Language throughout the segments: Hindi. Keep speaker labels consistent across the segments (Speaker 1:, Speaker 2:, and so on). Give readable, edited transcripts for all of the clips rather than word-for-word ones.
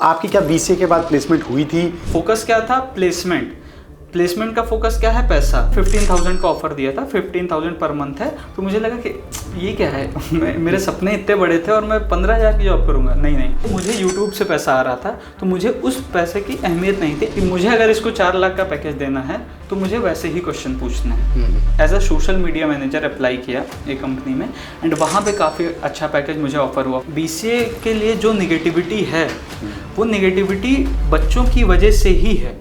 Speaker 1: आपकी क्या बीसीए के बाद प्लेसमेंट हुई थी?
Speaker 2: फोकस क्या था? प्लेसमेंट का फोकस क्या है? पैसा। 15,000 का ऑफर दिया था, 15,000 पर मंथ है। तो मुझे लगा कि ये क्या है, मेरे सपने इतने बड़े थे और मैं 15,000 की जॉब करूंगा। नहीं, तो मुझे यूट्यूब से पैसा आ रहा था, तो मुझे उस पैसे की अहमियत नहीं थी कि मुझे अगर इसको 4 लाख का पैकेज देना है तो मुझे वैसे ही क्वेश्चन पूछना है। As a social media manager apply किया एक कंपनी में, एंड वहाँ पे काफ़ी अच्छा पैकेज मुझे ऑफर हुआ। बीसीए के लिए जो निगेटिविटी है, वो निगेटिविटी बच्चों की वजह से ही है।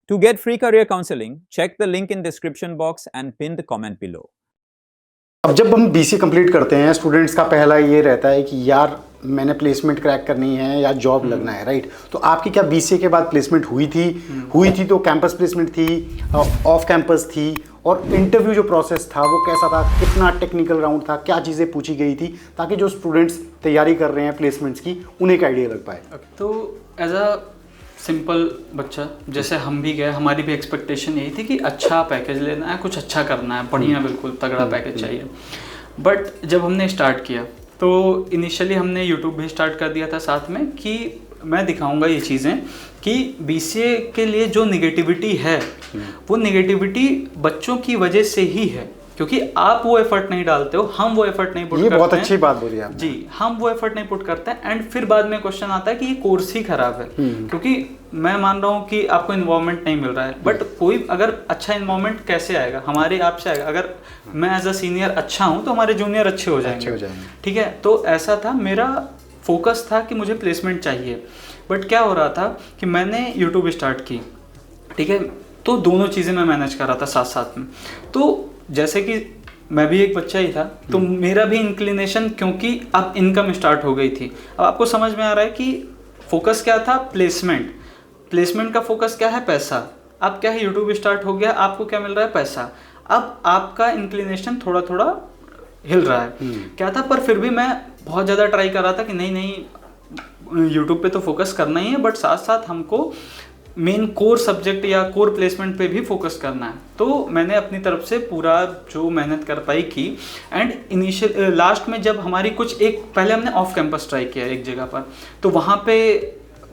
Speaker 3: To get free career counseling, check the link in description box and pin the comment below.
Speaker 1: अब जब हम बीसीए कंप्लीट करते हैं, स्टूडेंट्स का पहला ये रहता है कि यार मैंने प्लेसमेंट क्रैक करनी है या जॉब लगना है, राइट? तो आपकी क्या बीसीए के बाद प्लेसमेंट हुई थी तो कैंपस प्लेसमेंट थी, ऑफ कैंपस थी, और इंटरव्यू जो प्रोसेस था वो कैसा था, कितना टेक्निकल राउंड था, क्या चीज़ें पूछी गई थी, ताकि जो स्टूडेंट्स तैयारी कर रहे हैं प्लेसमेंट्स की उन्हें एक आइडिया लग पाए।
Speaker 2: तो एज अ सिंपल बच्चा जैसे हम भी गए, हमारी भी एक्सपेक्टेशन यही थी कि अच्छा पैकेज लेना है, कुछ अच्छा करना है, बढ़िया बिल्कुल तगड़ा पैकेज चाहिए। बट जब हमने स्टार्ट किया तो इनिशियली हमने यूट्यूब भी स्टार्ट कर दिया था साथ में, कि मैं दिखाऊंगा ये चीज़ें कि बीसीए के लिए जो निगेटिविटी है, वो निगेटिविटी बच्चों की वजह से ही है, क्योंकि आप वो एफर्ट नहीं डालते हो, हम वो एफर्ट नहीं पुट करते हैं।
Speaker 1: ये बहुत अच्छी बात बोली आपने।
Speaker 2: जी, हम वो एफर्ट नहीं पुट करते हैं, एंड फिर बाद में क्वेश्चन आता है कि ये कोर्स ही खराब है। क्योंकि मैं मान रहा हूँ कि आपको इन्वॉल्वमेंट नहीं मिल रहा है, बट कोई अगर अच्छा इन्वॉल्वमेंट कैसे आएगा? हमारे आपसे आएगा। अगर मैं एज अ सीनियर अच्छा हूँ तो हमारे जूनियर अच्छे हो जाएंगे। ठीक है, तो ऐसा था, मेरा फोकस था कि मुझे प्लेसमेंट चाहिए। बट क्या हो रहा था कि मैंने यूट्यूब स्टार्ट की, ठीक है, तो दोनों चीज़ें मैं मैनेज कर रहा था साथ साथ में। तो जैसे कि मैं भी एक बच्चा ही था, तो मेरा भी इंक्लिनेशन, क्योंकि अब इनकम स्टार्ट हो गई थी। अब आपको समझ में आ रहा है कि फोकस क्या था? प्लेसमेंट का फोकस क्या है? पैसा। अब क्या है, यूट्यूब स्टार्ट हो गया, आपको क्या मिल रहा है? पैसा। अब आपका इंक्लिनेशन थोड़ा थोड़ा हिल रहा है। क्या था, पर फिर भी मैं बहुत ज़्यादा ट्राई कर रहा था कि नहीं यूट्यूब पे तो फोकस करना ही है, बट साथ साथ हमको मेन कोर सब्जेक्ट या कोर प्लेसमेंट पे भी फोकस करना है। तो मैंने अपनी तरफ से पूरा जो मेहनत कर पाई की, एंड इनिशियल लास्ट में जब हमारी कुछ एक पहले हमने ऑफ कैंपस ट्राई किया एक जगह पर, तो वहाँ पे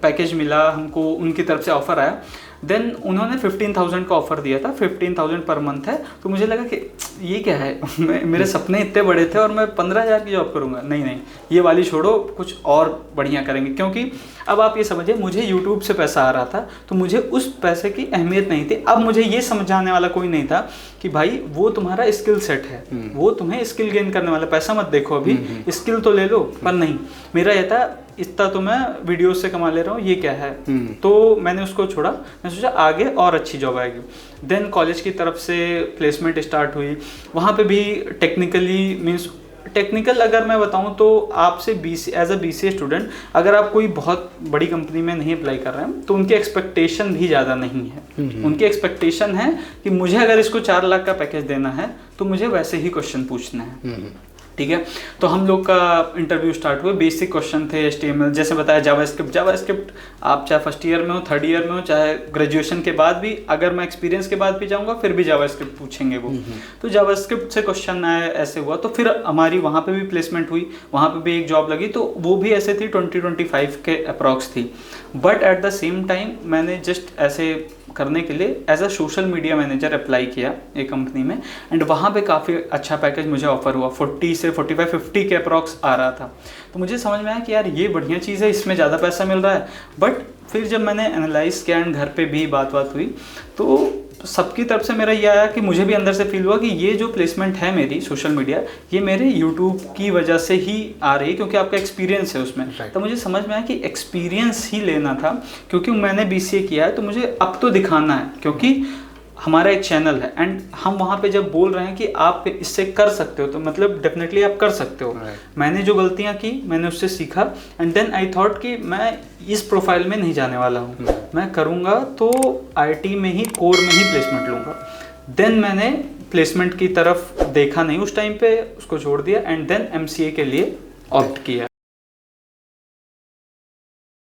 Speaker 2: पैकेज मिला हमको, उनकी तरफ से ऑफ़र आया। देन उन्होंने 15,000 का ऑफ़र दिया था, 15,000 पर मंथ है। तो मुझे लगा कि ये क्या है, मेरे सपने इतने बड़े थे और मैं 15,000 की जॉब करूँगा। नहीं, ये वाली छोड़ो, कुछ और बढ़िया करेंगे। क्योंकि अब आप ये समझिए, मुझे यूट्यूब से पैसा आ रहा था, तो मुझे उस पैसे की अहमियत नहीं थी। अब मुझे ये समझाने वाला कोई नहीं था कि भाई वो तुम्हारा स्किल सेट है, वो तुम्हें स्किल गेन करने वाला, पैसा मत देखो, अभी स्किल तो ले लो। पर नहीं, मेरा यह था इतना तो मैं वीडियो से कमा ले रहा हूँ, ये क्या है। तो मैंने उसको छोड़ा, मैं सोचा आगे और अच्छी जॉब आएगी। देन कॉलेज की तरफ से प्लेसमेंट स्टार्ट हुई, वहाँ पे भी टेक्निकल अगर मैं बताऊँ तो आपसे एज अ बीसीए स्टूडेंट अगर आप कोई बहुत बड़ी कंपनी में नहीं अप्लाई कर रहे हैं, तो उनकी एक्सपेक्टेशन भी ज़्यादा नहीं है। उनकी एक्सपेक्टेशन है कि मुझे अगर इसको 4 लाख का पैकेज देना है तो मुझे वैसे ही क्वेश्चन पूछना है। ठीक है, तो हम लोग का इंटरव्यू स्टार्ट हुए, बेसिक क्वेश्चन थे, HTML, जैसे बताया, जावास्क्रिप्ट आप चाहे फर्स्ट ईयर में हो, थर्ड ईयर में हो, चाहे ग्रेजुएशन के बाद भी, अगर मैं एक्सपीरियंस के बाद भी जाऊंगा फिर भी जावास्क्रिप्ट पूछेंगे वो। तो जावास्क्रिप्ट से क्वेश्चन आया, ऐसे हुआ। तो फिर हमारी वहाँ पे भी प्लेसमेंट हुई, वहाँ पे भी एक जॉब लगी, तो वो भी ऐसे थी 20-25 के अप्रॉक्स थी। But at the same time मैंने जस्ट ऐसे करने के लिए as a social media manager apply किया एक कंपनी में, एंड वहाँ पे काफ़ी अच्छा पैकेज मुझे ऑफर हुआ, 40 से 45-50 के अप्रॉक्स आ रहा था। तो मुझे समझ में आया कि यार ये बढ़िया चीज़ है, इसमें ज़्यादा पैसा मिल रहा है। बट फिर जब मैंने एनालाइज किया एंड घर पे भी बात हुई, तो सबकी तरफ से मेरा ये आया कि मुझे भी अंदर से फील हुआ कि ये जो प्लेसमेंट है मेरी सोशल मीडिया, ये मेरे यूट्यूब की वजह से ही आ रही है, क्योंकि आपका एक्सपीरियंस है उसमें। तो मुझे समझ में आया कि एक्सपीरियंस ही लेना था, क्योंकि मैंने बीसीए किया है तो मुझे अब तो दिखाना है, क्योंकि हमारा एक चैनल है, एंड हम वहाँ पे जब बोल रहे हैं कि आप इससे कर सकते हो, तो मतलब डेफिनेटली आप कर सकते हो। मैंने जो गलतियाँ की मैंने उससे सीखा, एंड देन आई थॉट कि मैं इस प्रोफाइल में नहीं जाने वाला हूँ, मैं करूँगा तो आईटी में ही, कोर में ही प्लेसमेंट लूँगा। देन मैंने प्लेसमेंट की तरफ देखा नहीं उस टाइम पे, उसको छोड़ दिया, एंड देन एमसीए के लिए ऑप्ट किया।